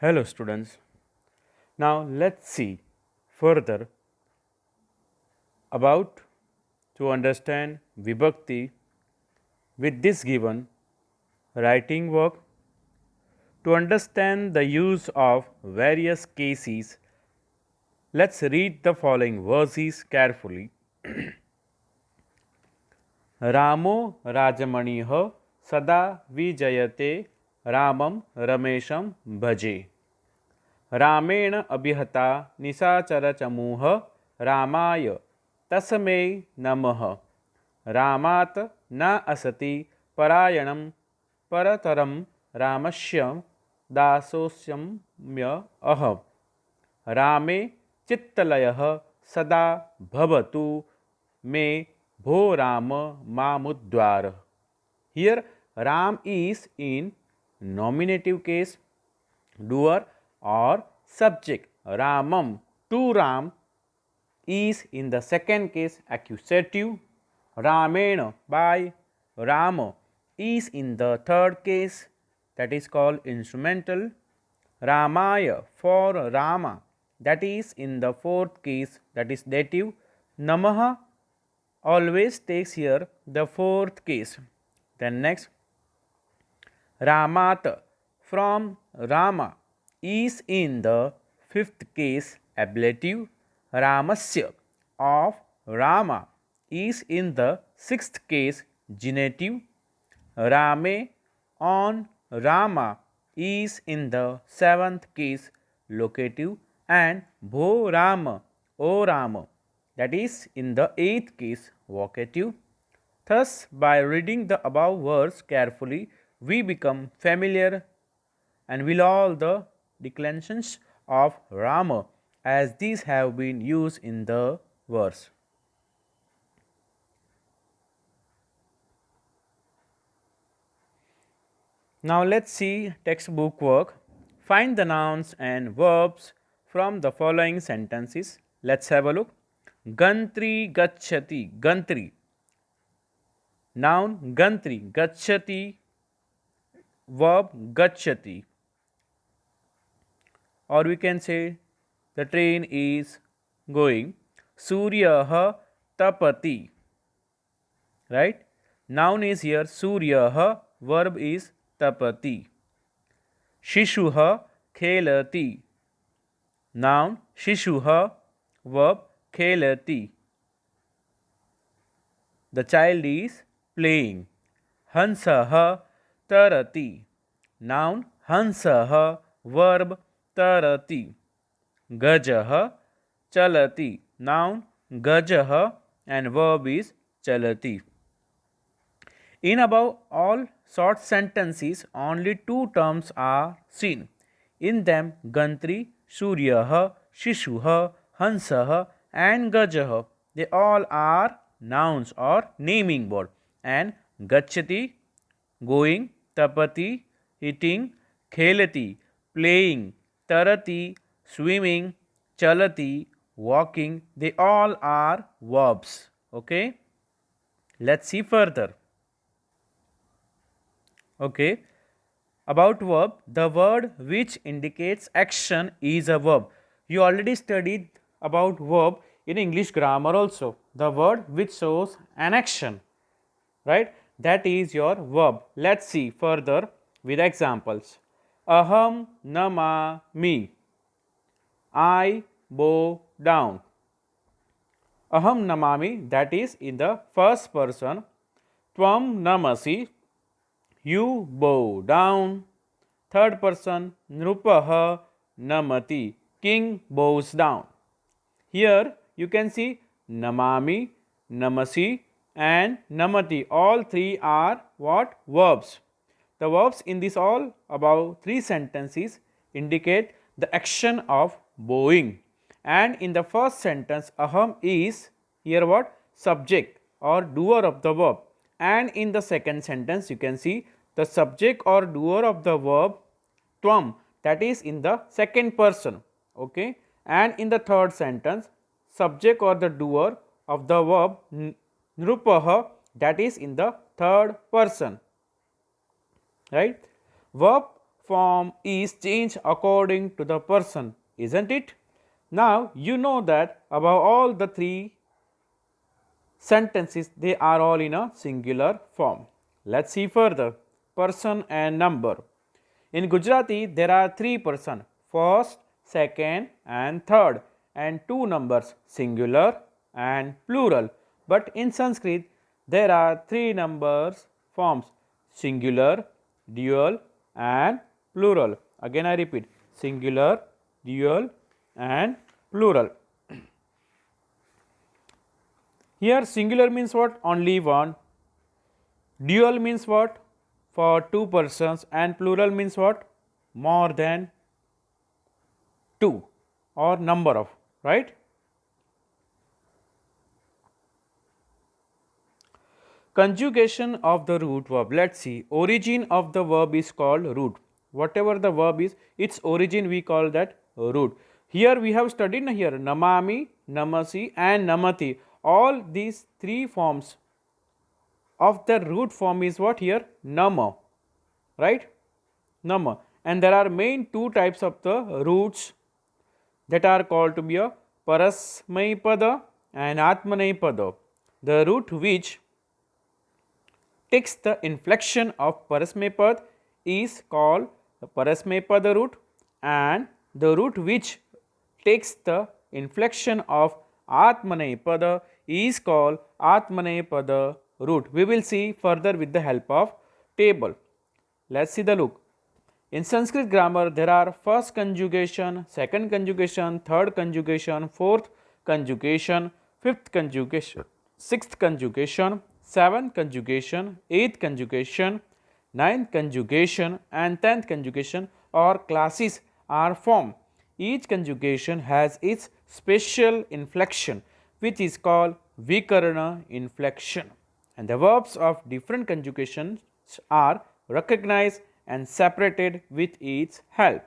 Hello students. Now let's see further about to understand Vibhakti with this given writing work. To understand the use of various cases, let's read the following verses carefully. रामो राजमणिः सदा विजयते रामं रमेशं भजे रामेण अभिहता निशाचरचमूः रामाय तस्मै नमः रामात् न असति परायणं परतरं रामस्य दासोऽस्म्य अहम् रामे चित्तलयः सदा भवतु मे भो Ram मामुद्वार. Here Ram is in nominative case, doer or subject. Ramam, to Ram, is in the second case accusative. Ramena, by Rama, is in the third case, that is called instrumental. Ramaya, for Rama, that is in the fourth case, that is dative. Namaha always takes here the fourth case. Then next, Ramat, from Rama, is in the fifth case ablative. Ramasya, of Rama, is in the sixth case genitive. Rame, on Rama, is in the seventh case locative. And Bho Rama, O Rama, that is in the eighth case vocative. Thus, by reading the above words carefully, we become familiar and will all the declensions of Rama as these have been used in the verse. Now let's see textbook work. Find the nouns and verbs from the following sentences. Let's have a look. Gantri gacchati, gantri. Noun gantri, gacchati, verb gacchati. Or we can say the train is going. Suryaha tapati. Right? Noun is here Suryaha, verb is tapati. Shishuha khelati. Noun Shishuha, verb khelati. The child is playing. Hansaha tarati. Noun Hansaha, verb tarati. Gajaha chalati. Noun Gajaha and verb is chalati. In above all short sentences, only two terms are seen. In them, Gantri, Suryaha, Shishuha, Hansaha, and Gajaha, they all are nouns or naming word. And Gachati, going, Tapati, eating, Khelati, playing, Tarati, swimming, Chalati, walking, they all are verbs. Okay, let's see further. Okay, about verb, the word which indicates action is a verb. You already studied about verb in English grammar also. The word which shows an action, right? That is your verb. Let's see further with examples. Aham namami. I bow down. Aham namami, that is in the first person. Tvam namasi, you bow down. Third person, Nrupaha namati, king bows down. Here you can see namami, namasi and namati. All three are what? Verbs. The verbs in this all above three sentences indicate the action of bowing. And in the first sentence, aham is here what? Subject or doer of the verb. And in the second sentence, you can see the subject or doer of the verb tvam, that is in the second person. Okay, and in the third sentence, subject or the doer of the verb nrupaha, that is in the third person. Right? Verb form is changed according to the person, isn't it? Now you know that above all the three sentences, they are all in a singular form. Let's see further. Person and number. In Gujarati, there are three persons, first, second and third, and two numbers, singular and plural. But in Sanskrit, there are three numbers forms, singular, dual and plural. Again I repeat, singular, dual and plural. Here singular means what? Only one. Dual means what? For two persons, and plural means what? More than two, or number of, right? Conjugation of the root verb. Let's see. Origin of the verb is called root. Whatever the verb is, its origin we call that root. Here we have studied here namami, namasi and namati. All these three forms of the root form is what here? Nama, right? Nama. And there are main two types of the roots that are called to be a parasmaipada and atmanaipada. The root which takes the inflection of parasmaipad is called the parasmaipada root, and the root which takes the inflection of atmanaipada is called atmanaipada root. We will see further with the help of table. Let's see the look. In Sanskrit grammar, there are first conjugation, second conjugation, third conjugation, fourth conjugation, fifth conjugation, sixth conjugation, seventh conjugation, eighth conjugation, ninth conjugation and 10th conjugation or classes are formed. Each conjugation has its special inflection which is called vikarana inflection, and the verbs of different conjugations are recognized and separated with its help.